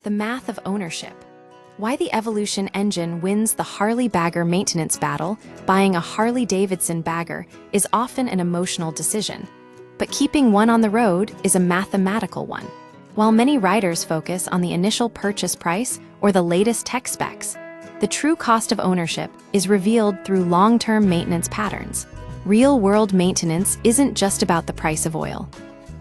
The math of ownership. Why the Evolution engine wins the Harley bagger maintenance battle. Buying a Harley-Davidson bagger is often an emotional decision, but keeping one on the road is a mathematical one. While many riders focus on the initial purchase price or the latest tech specs, the true cost of ownership is revealed through long-term maintenance patterns. Real-world maintenance isn't just about the price of oil.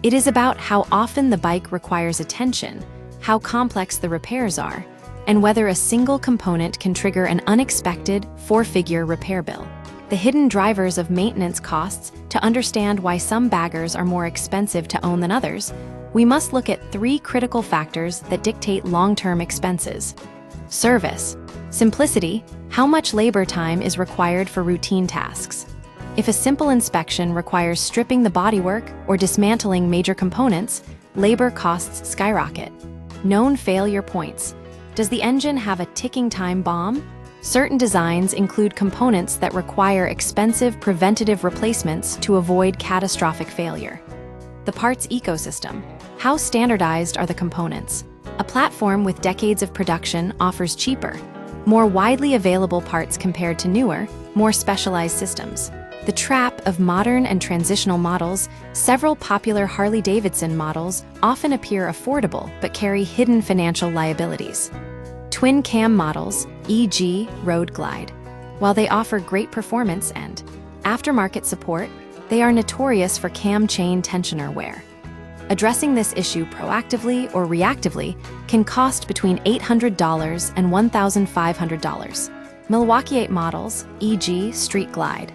It is about how often the bike requires attention, how complex the repairs are, and whether a single component can trigger an unexpected four-figure repair bill. The hidden drivers of maintenance costs. To understand why some baggers are more expensive to own than others, we must look at three critical factors that dictate long-term expenses. Service. Simplicity. How much labor time is required for routine tasks? If a simple inspection requires stripping the bodywork or dismantling major components, labor costs skyrocket. Known failure points. Does the engine have a ticking time bomb? Certain designs include components that require expensive preventative replacements to avoid catastrophic failure. The parts ecosystem. How standardized are the components? A platform with decades of production offers cheaper, more widely available parts compared to newer, more specialized systems. The trap of modern and transitional models. Several popular Harley-Davidson models often appear affordable but carry hidden financial liabilities. Twin cam models, e.g. Road Glide. While they offer great performance and aftermarket support, they are notorious for cam chain tensioner wear. Addressing this issue proactively or reactively can cost between $800 and $1,500. Milwaukee 8 models, e.g. Street Glide.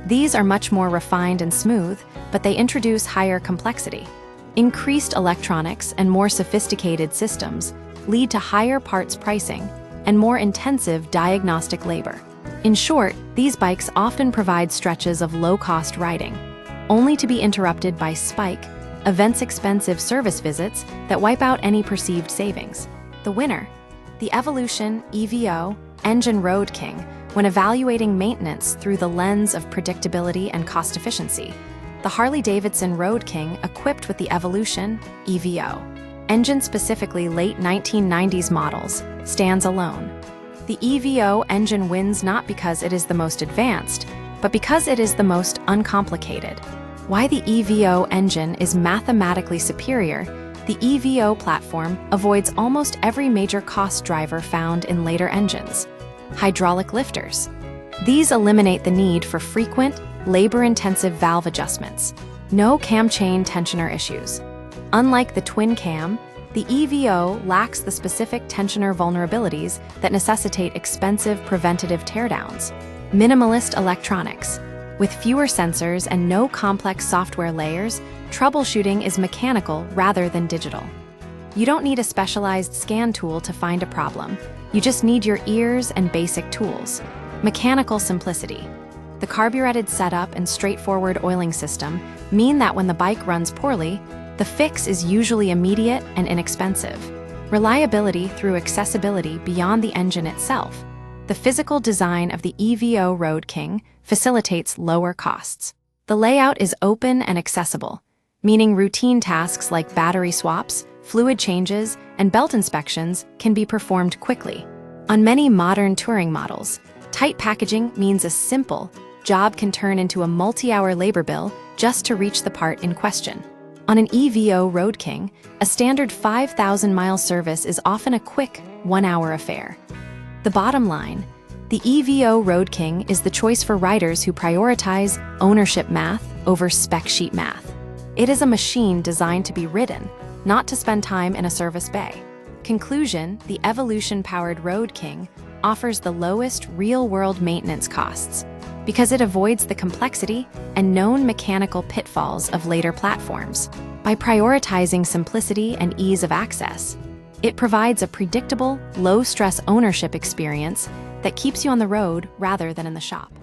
These are much more refined and smooth, but they introduce higher complexity. Increased electronics and more sophisticated systems lead to higher parts pricing and more intensive diagnostic labor. In short, these bikes often provide stretches of low-cost riding, only to be interrupted by spike, events-expensive service visits that wipe out any perceived savings. The winner, the Evolution EVO Engine Road King. When evaluating maintenance through the lens of predictability and cost efficiency, the Harley-Davidson Road King, equipped with the Evolution EVO engine, specifically late 1990s models, stands alone. The EVO engine wins not because it is the most advanced, but because it is the most uncomplicated. Why the EVO engine is mathematically superior. The EVO platform avoids almost every major cost driver found in later engines. Hydraulic lifters. These eliminate the need for frequent, labor-intensive valve adjustments. No cam chain tensioner issues. Unlike the twin cam, the EVO lacks the specific tensioner vulnerabilities that necessitate expensive preventative teardowns. Minimalist electronics. With fewer sensors and no complex software layers, troubleshooting is mechanical rather than digital. You don't need a specialized scan tool to find a problem. You just need your ears and basic tools. Mechanical simplicity. The carbureted setup and straightforward oiling system mean that when the bike runs poorly, the fix is usually immediate and inexpensive. Reliability through accessibility beyond the engine itself. The physical design of the EVO Road King facilitates lower costs. The layout is open and accessible, meaning routine tasks like battery swaps, fluid changes, and belt inspections can be performed quickly. On many modern touring models, tight packaging means a simple job can turn into a multi-hour labor bill just to reach the part in question. On an EVO Road King, a standard 5,000-mile service is often a quick, one-hour affair. The bottom line, the EVO Road King is the choice for riders who prioritize ownership math over spec sheet math. It is a machine designed to be ridden, not to spend time in a service bay. Conclusion, the Evolution-powered Road King offers the lowest real-world maintenance costs because it avoids the complexity and known mechanical pitfalls of later platforms. By prioritizing simplicity and ease of access, it provides a predictable, low-stress ownership experience that keeps you on the road rather than in the shop.